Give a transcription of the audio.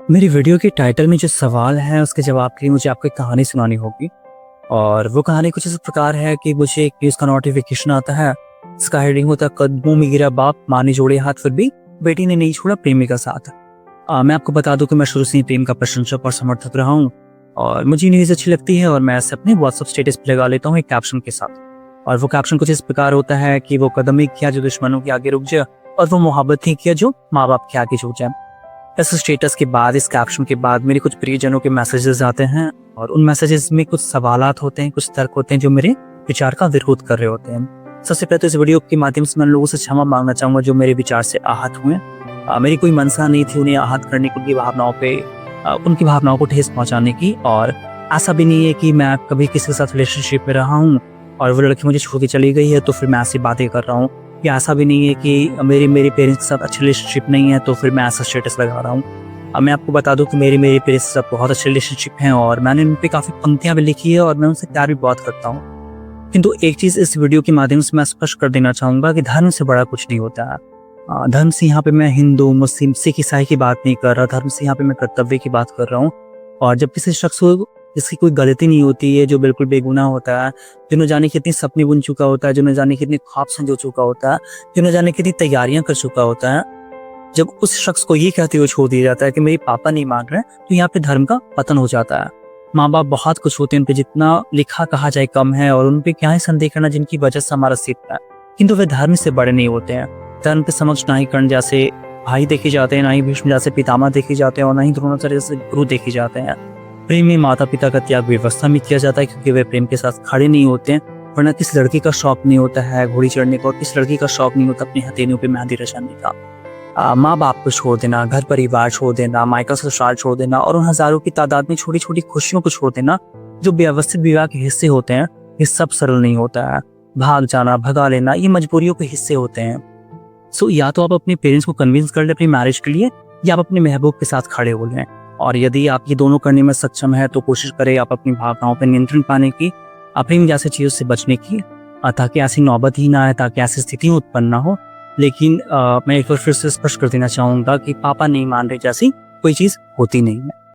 मेरी वीडियो के टाइटल में जो सवाल है उसके जवाब के लिए मुझे आपको एक कहानी सुनानी होगी। और वो कहानी कुछ इस प्रकार है कि मुझे एक न्यूज़ का नोटिफिकेशन आता है। इसका हेडिंग होता है, कदमों में गिरा बाप, माँ ने जोड़े हाथ फिर भी बेटी ने नहीं छोड़ा प्रेमी का साथ। मैं आपको बता दूं कि मैं शुरू से ही प्रेम का प्रशंसक और समर्थक रहा हूँ। और मुझे न्यूज़ अच्छी लगती है और मैं ऐसे अपने व्हाट्सएप स्टेटस पे लगा लेता हूँ एक कैप्शन के साथ। और वो कैप्शन कुछ इस प्रकार होता है कि वो कदम ही किया जो दुश्मनों के आगे रुक जाए, और वो मोहब्बत ही किया जो माँ बाप के आगे झुक जाए। इस स्टेटस के बाद, इस कैप्शन के बाद मेरे कुछ प्रियजनों के मैसेजेस आते हैं, और उन मैसेजेस में कुछ सवालात होते हैं, कुछ तर्क होते हैं जो मेरे विचार का विरोध कर रहे होते हैं। सबसे पहले तो इस वीडियो के माध्यम से मैं लोगों से क्षमा मांगना चाहूंगा जो मेरे विचार से आहत हुए। मेरी कोई मंशा नहीं थी उन्हें आहत करने की, उनकी भावनाओं को ठेस पहुंचाने की। और ऐसा भी नहीं है कि मैं कभी किसी के साथ रिलेशनशिप में रहा हूँ और वो लड़की मुझे छोड़ के चली गई है तो फिर मैं ऐसी बातें कर रहा हूँ, या ऐसा भी नहीं है कि मेरे पेरेंट्स के साथ अच्छी रिलेशनशिप नहीं है तो फिर मैं ऐसा स्टेटस लगा रहा हूँ। अब मैं आपको बता दूं कि मेरे पेरेंट्स के साथ बहुत अच्छी रिलेशनशिप है और मैंने उन पे काफ़ी पंक्तियाँ भी लिखी है और मैं उनसे प्यार भी बहुत करता हूँ। किंतु एक चीज़ इस वीडियो के माध्यम से मैं स्पष्ट कर देना चाहूँगा कि धर्म से बड़ा कुछ नहीं होता है। धर्म से यहाँ पे मैं हिंदू, मुस्लिम, सिख, ईसाई की बात नहीं कर रहा। धर्म से यहाँ पे मैं कर्तव्य की बात कर रहा हूँ। और जब किसी शख्स को जिसकी कोई गलती नहीं होती है, जो बिल्कुल बेगुनाह होता है, जो न जाने कितनी सपने बुन चुका होता है, जो न जाने कितने ख्वाब संजो चुका होता है, जो न जाने कितनी तैयारियां कर चुका होता है, जब उस शख्स को ये कहते हुए छोड़ दिया जाता है कि मेरे पापा नहीं मान रहे, तो यहाँ पे धर्म का पतन हो जाता है। माँ बाप बहुत कुछ होते हैं, उन पे जितना लिखा कहा जाए कम है, और उन पे क्या ही संदेह करना जिनकी वजह से हमारा अस्तित्व है, किंतु वे धर्म से बड़े नहीं होते हैं। धर्म के समक्ष ना ही कर्ण जैसे भाई देखे जाते हैं, ना ही भीष्म जैसे पितामह देखे जाते हैं, और ना ही द्रोणाचार्य जैसे गुरु देखे जाते हैं। प्रेम में माता पिता का त्याग व्यवस्था में किया जाता है, क्योंकि वे प्रेम के साथ खड़े नहीं होते हैं। वरना किस लड़की का शौक नहीं होता है घोड़ी चढ़ने का, और किस लड़की का शौक नहीं होता अपनी हथेलियों पे मेहंदी रचाने का। माँ बाप को छोड़ देना, घर परिवार छोड़ देना, मायका ससुराल छोड़ देना, और उन हजारों की तादाद में छोटी छोटी खुशियों को छोड़ देना जो व्यवस्थित विवाह के हिस्से होते हैं, ये सब सरल नहीं होता है। भाग जाना, भगा लेना, ये मजबूरियों के हिस्से होते हैं। सो या तो आप अपने पेरेंट्स को कन्विंस कर ले अपनी मैरिज के लिए, या आप अपने महबूब के साथ खड़े हो लें। और यदि आप ये दोनों करने में सक्षम है तो कोशिश करें आप अपनी भावनाओं पर नियंत्रण पाने की, प्रेम जैसी चीजों से बचने की, ताकि ऐसी नौबत ही ना आए, ताकि ऐसी स्थिति उत्पन्न ना हो। लेकिन मैं एक बार फिर से स्पष्ट कर देना चाहूंगा कि पापा नहीं मान रहे जैसी कोई चीज होती नहीं है।